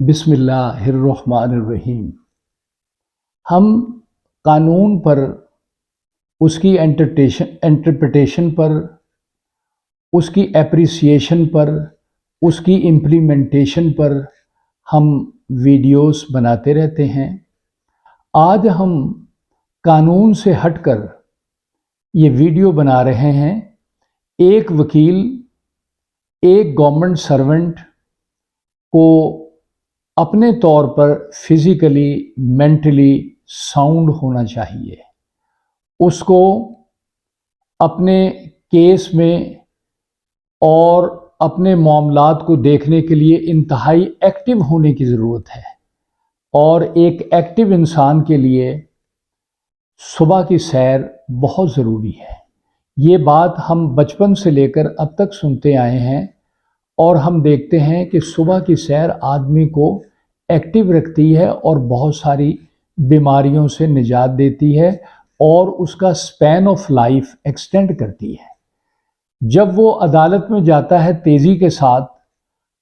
बिस्मिल्लाहिर्रहमानिर्रहीम। हम कानून पर, उसकी इंटरप्रिटेशन पर, उसकी एप्रिसिएशन पर, उसकी इम्प्लीमेंटेशन पर हम वीडियोस बनाते रहते हैं। आज हम कानून से हटकर ये वीडियो बना रहे हैं। एक वकील, एक गवर्नमेंट सर्वेंट को अपने तौर पर फिजिकली, मेंटली साउंड होना चाहिए। उसको अपने केस में और अपने मामलात को देखने के लिए इंतहाई एक्टिव होने की ज़रूरत है। और एक एक्टिव इंसान के लिए सुबह की सैर बहुत ज़रूरी है। ये बात हम बचपन से लेकर अब तक सुनते आए हैं और हम देखते हैं कि सुबह की सैर आदमी को एक्टिव रखती है और बहुत सारी बीमारियों से निजात देती है और उसका स्पैन ऑफ लाइफ एक्सटेंड करती है। जब वो अदालत में जाता है, तेज़ी के साथ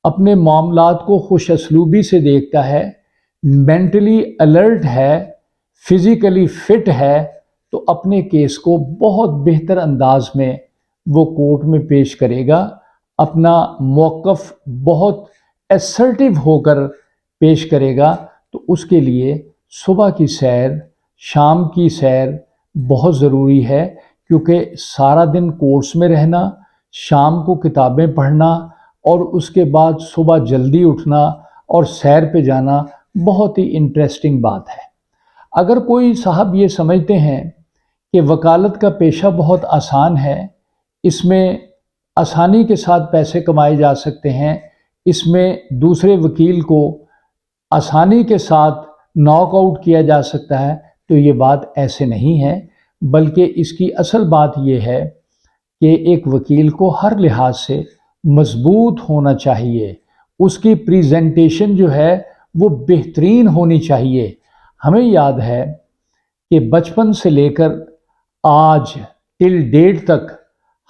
अपने मामलात को खुश असलूबी से देखता है, मेंटली अलर्ट है, फिज़िकली फिट है, तो अपने केस को बहुत बेहतर अंदाज में वो कोर्ट में पेश करेगा। अपना मौक़िफ़ बहुत असर्टिव होकर पेश करेगा। तो उसके लिए सुबह की सैर, शाम की सैर बहुत ज़रूरी है, क्योंकि सारा दिन कोर्ट्स में रहना, शाम को किताबें पढ़ना और उसके बाद सुबह जल्दी उठना और सैर पे जाना बहुत ही इंटरेस्टिंग बात है। अगर कोई साहब ये समझते हैं कि वकालत का पेशा बहुत आसान है, इसमें आसानी के साथ पैसे कमाए जा सकते हैं, इसमें दूसरे वकील को आसानी के साथ नॉकआउट किया जा सकता है, तो ये बात ऐसे नहीं है। बल्कि इसकी असल बात यह है कि एक वकील को हर लिहाज से मजबूत होना चाहिए। उसकी प्रेजेंटेशन जो है वो बेहतरीन होनी चाहिए। हमें याद है कि बचपन से लेकर आज टिल डेट तक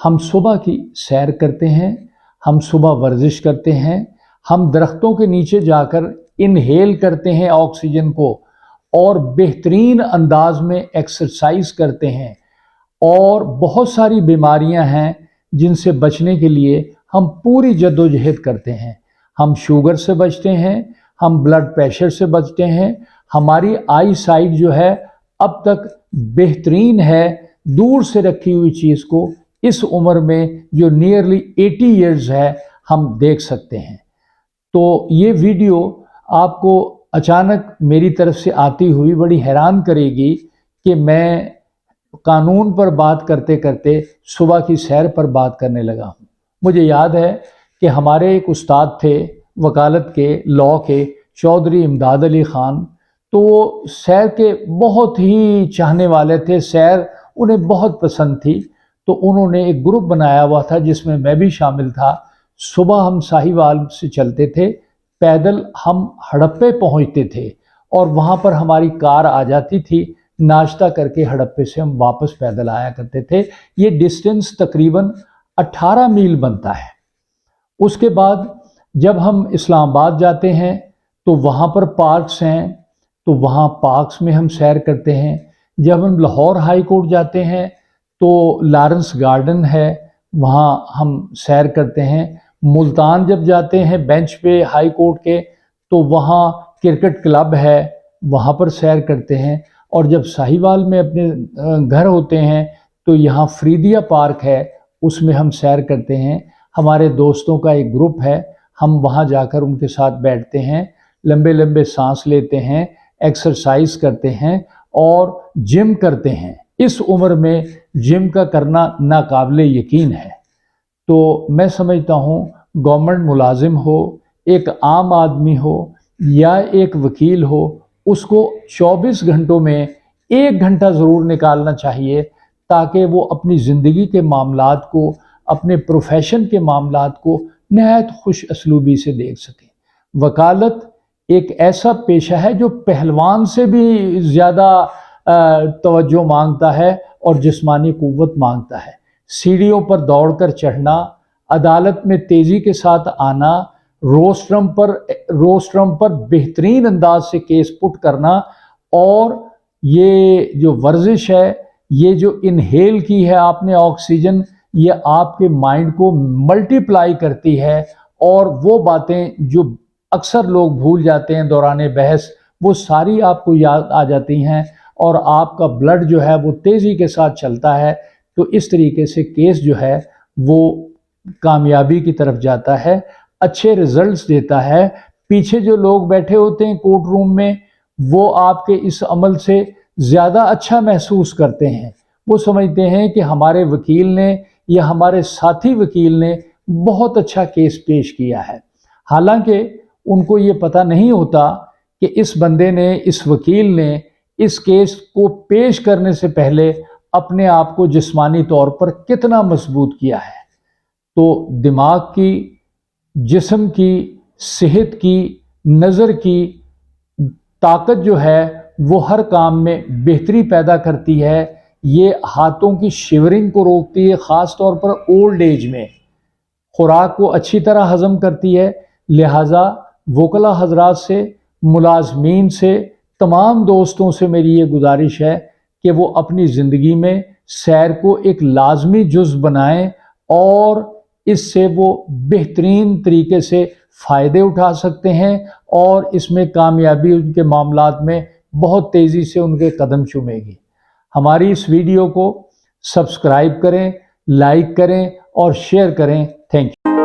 हम सुबह की सैर करते हैं, हम सुबह वर्जिश करते हैं, हम दरख्तों के नीचे जाकर इनहेल करते हैं ऑक्सीजन को और बेहतरीन अंदाज में एक्सरसाइज करते हैं। और बहुत सारी बीमारियां हैं जिनसे बचने के लिए हम पूरी जद्दोजहद करते हैं। हम शुगर से बचते हैं, हम ब्लड प्रेशर से बचते हैं, हमारी आई साइट जो है अब तक बेहतरीन है। दूर से रखी हुई चीज़ को इस उम्र में जो नियरली 80 ईयर्स है हम देख सकते हैं। तो ये वीडियो आपको अचानक मेरी तरफ से आती हुई बड़ी हैरान करेगी कि मैं कानून पर बात करते करते सुबह की सैर पर बात करने लगा हूँ। मुझे याद है कि हमारे एक उस्ताद थे वकालत के, लॉ के, चौधरी इमदाद अली ख़ान। तो वो सैर के बहुत ही चाहने वाले थे, सैर उन्हें बहुत पसंद थी। तो उन्होंने एक ग्रुप बनाया हुआ था जिसमें मैं भी शामिल था। सुबह हम साहिवाल से चलते थे, पैदल हम हड़प्पे पहुंचते थे और वहां पर हमारी कार आ जाती थी। नाश्ता करके हड़प्पे से हम वापस पैदल आया करते थे। ये डिस्टेंस तकरीबन 18 मील बनता है। उसके बाद जब हम इस्लामाबाद जाते हैं तो वहाँ पर पार्क्स हैं, तो वहाँ पार्क्स में हम सैर करते हैं। जब हम लाहौर हाई कोर्ट जाते हैं तो लॉरेंस गार्डन है, वहाँ हम सैर करते हैं। मुल्तान जब जाते हैं बेंच पे हाई कोर्ट के, तो वहाँ क्रिकेट क्लब है, वहाँ पर सैर करते हैं। और जब साहिवाल में अपने घर होते हैं तो यहाँ फ्रीदिया पार्क है, उसमें हम सैर करते हैं। हमारे दोस्तों का एक ग्रुप है, हम वहाँ जाकर उनके साथ बैठते हैं, लंबे लंबे सांस लेते हैं, एक्सरसाइज करते हैं और जिम करते हैं। इस उम्र में जिम का करना नाकाबिले यकीन है। तो मैं समझता हूँ गवर्नमेंट मुलाजिम हो, एक आम आदमी हो या एक वकील हो, उसको 24 घंटों में 1 घंटा ज़रूर निकालना चाहिए ताकि वो अपनी ज़िंदगी के मामलात को, अपने प्रोफेशन के मामलात को नहायत खुश असलूबी से देख सकें। वकालत एक ऐसा पेशा है जो पहलवान से भी ज़्यादा तवज्जो मांगता है और जिस्मानी क़ुव्वत मांगता है। सीढ़ियों पर दौड़कर चढ़ना, अदालत में तेज़ी के साथ आना, روسٹرم پر بہترین انداز سے کیس پٹ کرنا، اور یہ جو ورزش ہے، یہ جو انہیل کی ہے آپ نے آکسیجن، یہ آپ کے مائنڈ کو ملٹی پلائی کرتی ہے، اور وہ باتیں جو اکثر لوگ بھول جاتے ہیں دوران بحث، وہ ساری آپ کو یاد آ جاتی ہیں، اور آپ کا بلڈ جو ہے وہ تیزی کے ساتھ چلتا ہے۔ تو اس طریقے سے کیس جو ہے وہ کامیابی کی طرف جاتا ہے، اچھے ریزلٹس دیتا ہے۔ پیچھے جو لوگ بیٹھے ہوتے ہیں کورٹ روم میں، وہ آپ کے اس عمل سے زیادہ اچھا محسوس کرتے ہیں۔ وہ سمجھتے ہیں کہ ہمارے وکیل نے یا ہمارے ساتھی وکیل نے بہت اچھا کیس پیش کیا ہے، حالانکہ ان کو یہ پتہ نہیں ہوتا کہ اس بندے نے، اس وکیل نے اس کیس کو پیش کرنے سے پہلے اپنے آپ کو جسمانی طور پر کتنا مضبوط کیا ہے۔ تو دماغ کی، جسم کی، صحت کی، نظر کی طاقت جو ہے وہ ہر کام میں بہتری پیدا کرتی ہے۔ یہ ہاتھوں کی شیورنگ کو روکتی ہے، خاص طور پر اولڈ ایج میں۔ خوراک کو اچھی طرح ہضم کرتی ہے، لہٰذا وکلا حضرات سے، ملازمین سے، تمام دوستوں سے میری یہ گزارش ہے کہ وہ اپنی زندگی میں سیر کو ایک لازمی جز بنائیں، اور اس سے وہ بہترین طریقے سے فائدے اٹھا سکتے ہیں، اور اس میں کامیابی ان کے معاملات میں بہت تیزی سے ان کے قدم چومے گی۔ ہماری اس ویڈیو کو سبسکرائب کریں، لائک کریں اور شیئر کریں۔ Thank you.